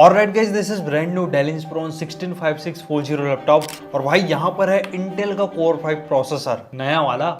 Alright guys, this is brand new del Inspiron 165640 laptop और भाई यहाँ पर है इंटेल का कोर 5 प्रोसेसर, नया वाला।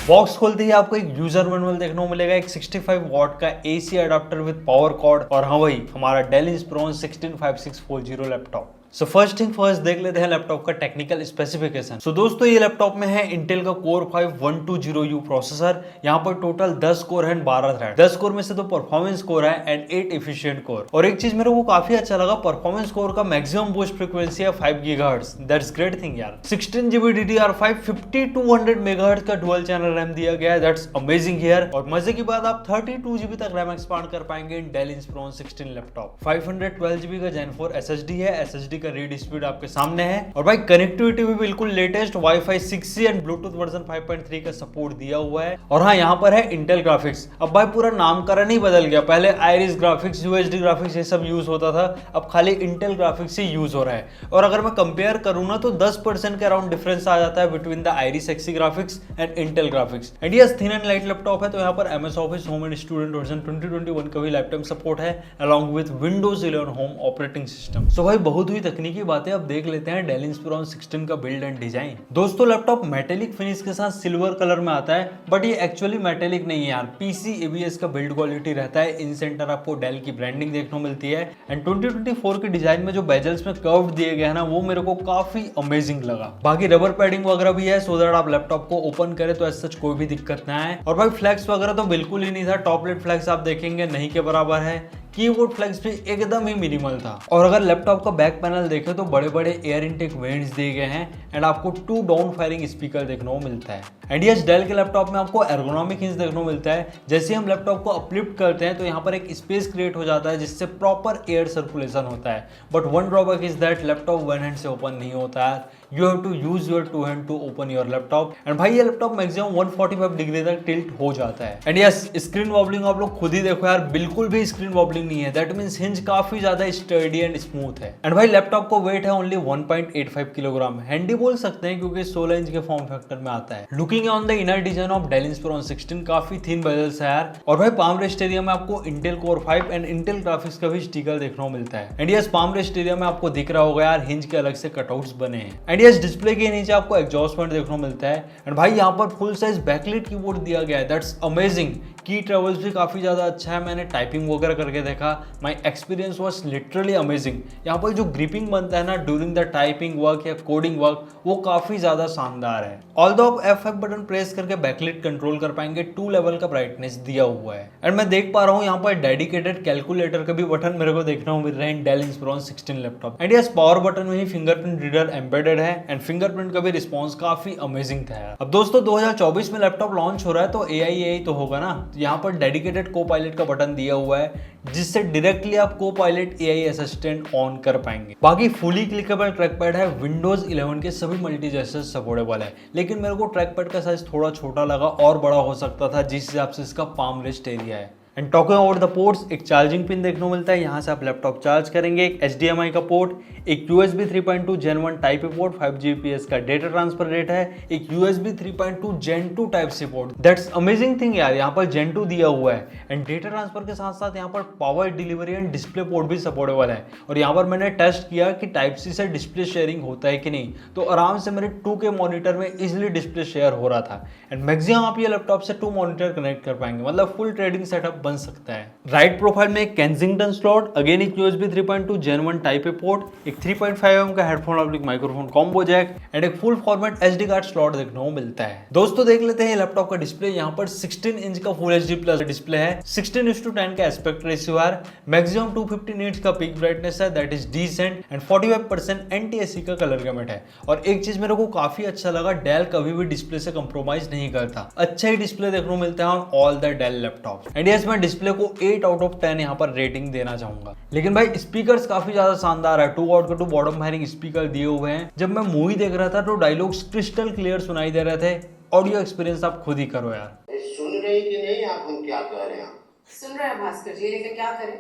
बॉक्स खोलते ही आपको एक यूजर मैनुअल देखने को मिलेगा, एक 65 वॉट का AC adapter with power cord और हाँ भाई हमारा Dell Inspiron 165640 laptop. So first thing first देख लेते हैं लैपटॉप का टेक्निकल स्पेसिफिकेशन। सो दोस्तों ये लैपटॉप में है इंटेल का कोर 5 120U प्रोसेसर। यहाँ पर टोटल 10 कोर है 12 थ्रेड। 10 कोर में से तो परफॉर्मेंस कोर है एंड 8 एफिशिएंट कोर। और एक चीज मेरे को काफी अच्छा लगा, परफॉर्मेंस कोर का मैक्सिमम बूस्ट फ्रीक्वेंसी है 5 GHz। दैट्स ग्रेट थिंग यार। 16GB DDR5 5200 MHz का डुअल चैनल रैम दिया गया है। That's amazing here. और मजे की बात, आप 32GB तक रैम एक्सपांड कर पाएंगे इन डेल इंस्पिरॉन 16 लैपटॉप। 512GB का Gen 4 SSD है। SSD का रीड स्पीड आपके सामने है और भाई कनेक्टिविटी भी बिल्कुल latest wifi 6E and Bluetooth version 5.3 का सपोर्ट दिया हुआ है। और हाँ, यहाँ पर है इंटेल ग्राफिक्स। अब भाई पूरा नामकरण ही बदल गया, पहले आइरिस ग्राफिक्स, यूएसडी ग्राफिक्स ये सब यूज होता था, अब खाली इंटेल ग्राफिक्स ही यूज हो रहा है। और अगर मैं कंपेयर करूँ ना तो 10% के अराउंड डिफरेंस आ जाता है between the Iris Xe graphics and Intel graphics. And yes, thin and light laptop है तो यहाँ पर MS office home and student version 2021 का भी लाइफ टाइम सपोर्ट है along with Windows 11 home operating system. So भाई बहुत हुई तकनीकी बातें, अब देख लेते हैं डेल इंस्पिरॉन 16 का बिल्ड एंड डिजाइन। दोस्तों लैपटॉप मेटेलिक फिनिश के साथ सिल्वर कलर में आता है, बट ये एक्चुअली मेटेलिक नहीं है यार। PC ABS का बिल्ड क्वालिटी रहता है। इन सेंटर आपको डेल की ब्रांडिंग देखने को मिलती है एंड 2024 के डिजाइन में जो बेजल्स में कर्व दिए गए हैं ना, वो मेरे को काफी अमेजिंग लगा। बाकी रबर पैडिंग वगैरह भी है सो दैट आप लैपटॉप को ओपन करें तो ऐसा कोई भी दिक्कत ना आए। और भाई फ्लैक्स वगैरह तो बिल्कुल ही नहीं था। टॉपलेट फ्लैक्स आप देखेंगे नहीं के बराबर है। कीबोर्ड फ्लैक्स भी एकदम ही मिनिमल था। और अगर लैपटॉप का बैक पैनल देखें तो बड़े बड़े एयर इनटेक वेंट्स दिए गए हैं एंड आपको 2 डाउन फायरिंग स्पीकर देखने को मिलता है। एंड यस, डेल के लैपटॉप में आपको एर्गोनॉमिक हिंज देखने को मिलता है। जैसे हम लैपटॉप को अपलिफ्ट करते हैं तो यहाँ पर एक स्पेस क्रिएट हो जाता है जिससे प्रॉपर एयर सर्कुलेशन होता है। But one drawback is that laptop one hand से ओपन नहीं होता है। You have to use your 2 hand to open your laptop. And भाई ये लैपटॉप मैक्सिमम 145 डिग्री तक टिल्ट हो जाता है। एंड यस, स्क्रीन वॉबलिंग आप लोग खुद ही देखो यार, बिल्कुल भी स्क्रीन वॉबलिंग नहीं है। दैट मींस हिंज काफी ज्यादा स्टर्डी एंड स्मूथ है। एंड भाई लैपटॉप को वेट है ओनली 1.85 किलोग्राम। हैंडी बोल सकते हैं क्योंकि 16 इंच के फॉर्म फैक्टर में आता है। Looking on the inner design of del Inspiron 16, काफी थिन बेजल्स है यार। और भाई पाम रेस्ट एरिया में आपको Intel core 5 and Intel graphics का भी स्टिकर देखने को मिलता है। And yes, palm rest area में आपको दिख रहा होगा यार, हिंज के अलग से कटआउट्स बने हैं। एंड यस, डिस्प्ले के नीचे आपको एग्जॉस्ट पॉइंट देखने को मिलता है। एंड भाई यहाँ पर फुल साइज बैकलाइट कीबोर्ड दिया गया है। That's amazing. की ट्रेवल्स भी काफी ज्यादा अच्छा है, मैंने टाइपिंग वगैरह करके देखा, my experience was literally amazing. यहाँ पर जो ग्रिपिंग बनता है ना ड्यूरिंग द टाइपिंग वर्क या कोडिंग वर्क, वो काफी ज्यादा शानदार है। ऑल्दो आप F5 बटन प्रेस करके बैकलाइट कंट्रोल कर पाएंगे, 2 लेवल का ब्राइटनेस दिया हुआ है। एंड मैं देख पा रहा हूँ यहाँ पर डेडिकेटेड कैलकुलेटर का भी बटन मेरे को देखने को मिल रहा है del Inspiron 16 laptop. And yes, power button में ही फिंगरप्रिंट रीडर एम्बेडेड है एंड फिंगरप्रिंट का भी रिस्पॉन्स काफी अमेजिंग था। अब दोस्तों 2024 में लैपटॉप लॉन्च हो रहा है तो AI तो होगा ना। यहाँ पर डेडिकेटेड को पायलट का बटन दिया हुआ है जिससे डायरेक्टली आप को पायलट AI असिस्टेंट ऑन कर पाएंगे। बाकी फुली क्लिकेबल ट्रैक पैड है। विंडोज 11 के सभी मल्टी जेस्चर्स सपोर्टेबल है, लेकिन मेरे को ट्रैक पैड का साइज थोड़ा छोटा लगा और बड़ा हो सकता था जिस हिसाब से इसका पाम रेस्ट एरिया है। And talking about the ports, एक चार्जिंग पिन देखने को मिलता है, यहाँ से आप लैपटॉप चार्ज करेंगे। एक HDMI का पोर्ट, एक USB 3.2 Gen 1 type A port, 5 Gbps का डेटा ट्रांसफर रेट है, एक USB 3.2 Gen 2 type C port. That's amazing thing यार, यहाँ पर Gen 2 दिया हुआ है। एंड डेटा ट्रांसफर के साथ साथ यहाँ पर power delivery and display port भी सपोर्टेबल है। और यहाँ पर मैंने टेस्ट किया कि टाइप सी से डिस्प्ले शेयरिंग होता है कि नहीं, तो आराम से मेरे 2K मॉनिटर में इजिली डिस्प्ले शेयर हो रहा था। एंड मैक्सिमम आप ये लैपटॉप से 2 मॉनिटर कनेक्ट कर पाएंगे, मतलब फुल ट्रेडिंग सेटअप बन सकता है। राइट प्रोफाइल में एक केंसिंगटन स्लॉट, अगेन एक USB 3.2 Gen 1 type A port, एक 3.5mm का हेडफोन और माइक्रोफोन कॉम्बो जैक एंड एक full format SD card slot देखने को मिलता है। दोस्तों देख लेते हैं लैपटॉप का डिस्प्ले। यहाँ पर 16 इंच का फुल HD प्लस डिस्प्ले है, 16:10 का एस्पेक्ट रेशियो है, मैक्सिमम 250 नीट्स का पीक ब्राइटनेस है, that is decent and 45% NTSC का कलर गैमेट है। और एक चीज मेरे को काफी अच्छा लगा, डेल कभी भी डिस्प्ले से कंप्रोमाइज नहीं करता, अच्छा ही डिस्प्ले देखने को मिलता है on all the Dell laptop. And yes, मैं डिस्प्ले को 8 आउट ऑफ 10 यहाँ पर रेटिंग देना चाहूंगा। लेकिन भाई स्पीकर्स काफी ज्यादा शानदार है, 2 वाट के 2 बॉटम फायरिंग स्पीकर दिए हुए हैं। जब मैं मूवी देख रहा था तो डायलॉग्स क्रिस्टल क्लियर सुनाई दे रहे थे। ऑडियो एक्सपीरियंस आप खुद ही करो यार। सुन रहे कि नहीं आप, हम क्या कह रहे हैं? सुन रहे हैं भास्कर जी, लेकिन क्या करें,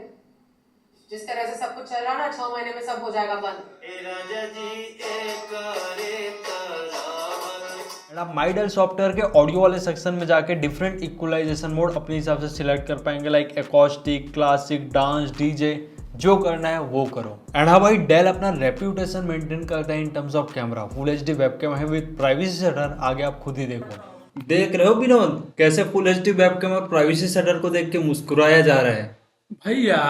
जिस तरह से सब कुछ चल रहा है ना, 6 महीने में सब हो जाएगा बंद। एंड आप माइडल सॉफ्टवेयर के ऑडियो वाले सेक्शन में जाके डिफरेंट इक्वलाइजेशन मोड अपने हिसाब से सिलेक्ट कर पाएंगे, like acoustic, classic, dance, DJ, जो करना है वो करो। एंड हाँ भाई, डेल अपना रेप्यूटेशन मेंटेन करता है इन terms of camera. Full HD webcam है विद प्राइवेसी शटर, आगे आप खुद ही देखो। देख रहे हो विनोद, कैसे फुल एचडी वेबकैम और प्राइवेसी शटर को देख के मुस्कुराया जा रहा है। भैया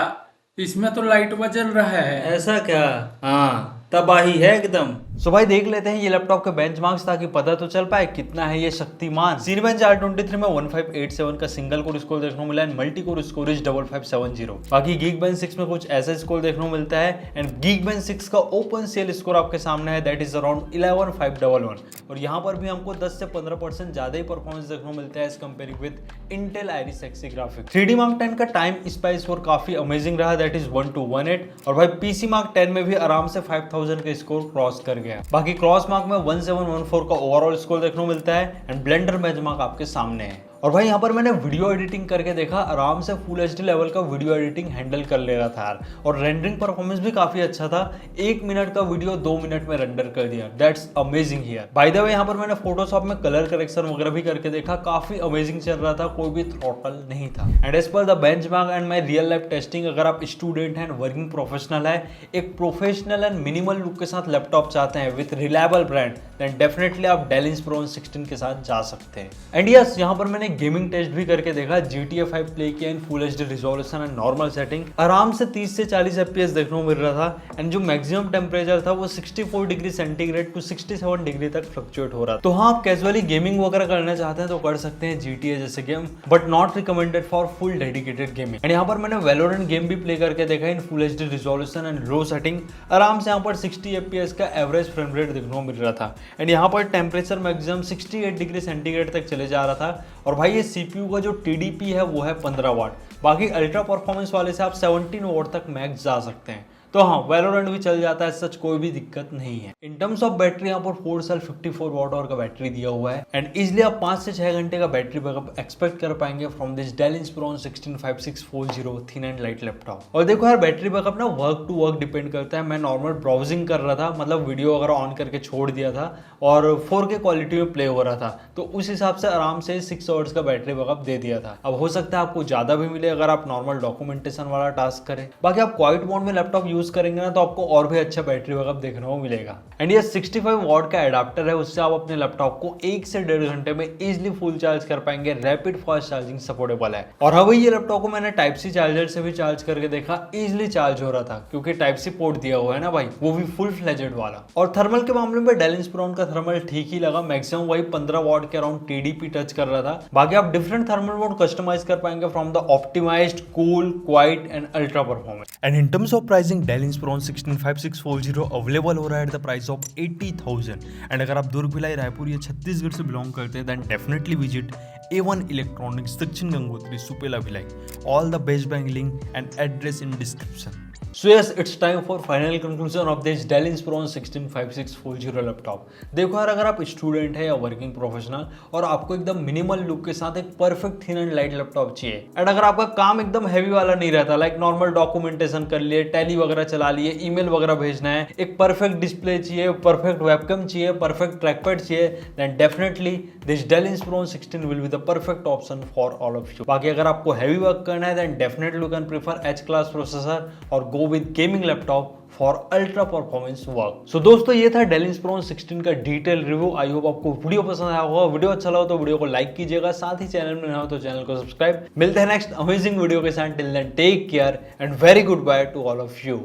इसमें तो लाइट जल रहा है। ऐसा क्या? हाँ, तबाही है एकदम। सो भाई देख लेते हैं ये लैपटॉप के बेंचमार्क्स ताकि पता तो चल पाए कितना है ये शक्तिमान। Cinebench R23 में 1587 का सिंगल कोर स्कोर देखने को मिला है, मल्टी कोर स्कोरेज 5570। बाकी Geekbench 6 में कुछ ऐसा स्कोर देखने को मिलता है एंड Geekbench 6 का ओपन सेल स्कोर आपके सामने है, दैट इज अराउंड 11511। और यहाँ पर भी हमको 10 से 15% ज्यादा ही परफॉर्मेंस देखने को मिलता है as comparing with Intel Iris Xe graphics. 3D Mark 10 का टाइम स्पाइस स्कोर काफी अमेजिंग रहा, दैट इज 1218। और भाई PC Mark 10 में भी आराम से 5000 का स्कोर क्रॉस कर गया। बाकी क्रॉस मार्क में 1714 का ओवरऑल स्कोर देखने को मिलता है एंड ब्लेंडर बेंचमार्क आपके सामने है। और भाई यहाँ पर मैंने वीडियो एडिटिंग करके देखा, आराम से फुल एचडी लेवल का वीडियो एडिटिंग हैंडल कर ले रहा था यार। और रेंडरिंग परफॉर्मेंस भी काफी अच्छा था, 1 मिनट का वीडियो 2 मिनट में रेंडर कर दिया, that's amazing here. By the way यहाँ पर मैंने फोटोशॉप में कलर करेक्शन वगैरह भी करके देखा, काफी अमेजिंग चल रहा था, कोई भी थ्रॉटल नहीं था। And as per the benchmark and my real life testing, अगर आप स्टूडेंट हैं, वर्किंग प्रोफेशनल है, एक प्रोफेशनल एंड मिनिमल लुक के साथ लैपटॉप चाहते हैं with reliable brand, then definitely आप डेल इंस्पिरॉन 16 के साथ जा सकते हैं। एंड यस, यहाँ पर मैंने गेमिंग टेस्ट भी करके देखा, GTA 5 प्ले किया in full HD resolution and normal setting, आराम से 30 से 40 FPS देखने को मिल रहा था। एंड जो मैक्सिमम टेम्परेचर था वो 64 डिग्री सेंटीग्रेड टू 67 डिग्री तक फ्लक्चुएट हो रहा था। तो हाँ, आप कैजुअली गेमिंग वगैरह करना चाहते हैं तो कर सकते हैं GTA जैसे game, but not recommended for full dedicated gaming. And यहाँ पर मैंने वैलोरेंट गेम भी प्ले करके देखा in full HD resolution and low setting, आराम से यहाँ पर 60 FPS का एवरेज फ्रेम रेट देखने को मिल रहा था। एंड यहाँ पर टेम्परेचर मैक्सिमम 68 डिग्री सेंटीग्रेड तक चले जा रहा था। और भाई ये CPU का जो TDP है वो है 15 वाट, बाकी अल्ट्रा परफॉर्मेंस वाले से आप 17 वाट तक मैक्स जा सकते हैं। तो हाँ, वैलोरेंट भी चल जाता है, सच कोई भी दिक्कत नहीं है। इन टर्म्स ऑफ बैटरी यहाँ पर 4 सेल 54 वाट आवर का बैटरी दिया हुआ है एंड इजिली आप 5 से 6 घंटे का बैटरी बैकअप एक्सपेक्ट कर पाएंगे from this del Inspiron 165640 thin and light laptop. और देखो यार, बैटरी बैकअप ना वर्क टू वर्क डिपेंड करता है। मैं नॉर्मल ब्राउजिंग कर रहा था, मतलब वीडियो वगैरह ऑन करके छोड़ दिया था और 4K क्वालिटी में प्ले हो रहा था, तो उस हिसाब से आराम से 6 आवर्स का बैटरी बैकअप दे दिया था। अब हो सकता है आपको ज्यादा भी मिले अगर आप नॉर्मल डॉक्यूमेंटेशन वाला टास्क करें। बाकी आप क्वाइट मोड में लैपटॉप यूज करेंगे ना तो आपको और भी अच्छा बैटरी बैकअप देखने को मिलेगा। एंड ये 65 वाट का एडाप्टर है, उससे आप अपने लैपटॉप को 1 से 1.5 घंटे में इजिली फुल चार्ज कर पाएंगे। रैपिड फास्ट चार्जिंग सपोर्टेबल है। और हाँ भाई, ये लैपटॉप को मैंने टाइप सी चार्जर से भी चार्ज करके देखा, इजिली चार्ज हो रहा था क्योंकि टाइप सी पोर्ट दिया हुआ है ना भाई, वो भी फुल फ्लेजेड वाला। और थर्मल के मामले में डेल इंस्पिरॉन का थर्मल ठीक ही लगा, मैक्सिमम वही 15 वाट के अराउंड TDP टच कर रहा था। बाकी आप डिफरेंट थर्मल मोड कस्टमाइज कर पाएंगे from the optimised, cool, quiet and ultra performance. And in terms of pricing, Dell Inspiron 165640 available हो रहा है एट द प्राइस ऑफ 80,000। एंड अगर आप दुर्ग भिलाई, रायपुर या छत्तीसगढ़ से बिलोंग करते हैं then definitely visit A1 electronics, दक्षिण Gangotri, Supela Bhilai. All the best bank link and address in description. So yes, it's time for final conclusion of this Dell Inspiron 165640 laptop. देखो यार, अगर आप स्टूडेंट है या वर्किंग प्रोफेशनल और आपको एकदम मिनिमल लुक के साथ एक perfect thin and light laptop चाहिए, एंड अगर आपका काम एकदम हैवी वाला नहीं रहता, लाइक नॉर्मल डॉक्यूमेंटेशन कर लिए, टैली वगैरह चला लिए, ईमेल वगैरह भेजना है, एक परफेक्ट डिस्प्ले चाहिए, परफेक्ट वेबकैम चाहिए, परफेक्ट ट्रैकपैड चाहिए, then definitely this Dell Inspiron 16 will be the perfect option for all of you. बाकी अगर आपको हैवी वर्क करना है then definitely you can prefer H class processor और go with gaming laptop for ultra performance work. So दोस्तों, ये था Dell Inspiron 16 का डिटेल रिव्यू। आई होप आपको वीडियो पसंद आया होगा। वीडियो अच्छा लगा तो वीडियो को लाइक कीजिएगा, साथ ही चैनल में नया हो तो चैनल को सब्सक्राइब। मिलते हैं नेक्स्ट अमेजिंग वीडियो के साथ। Till then take care and very good bye to all of you.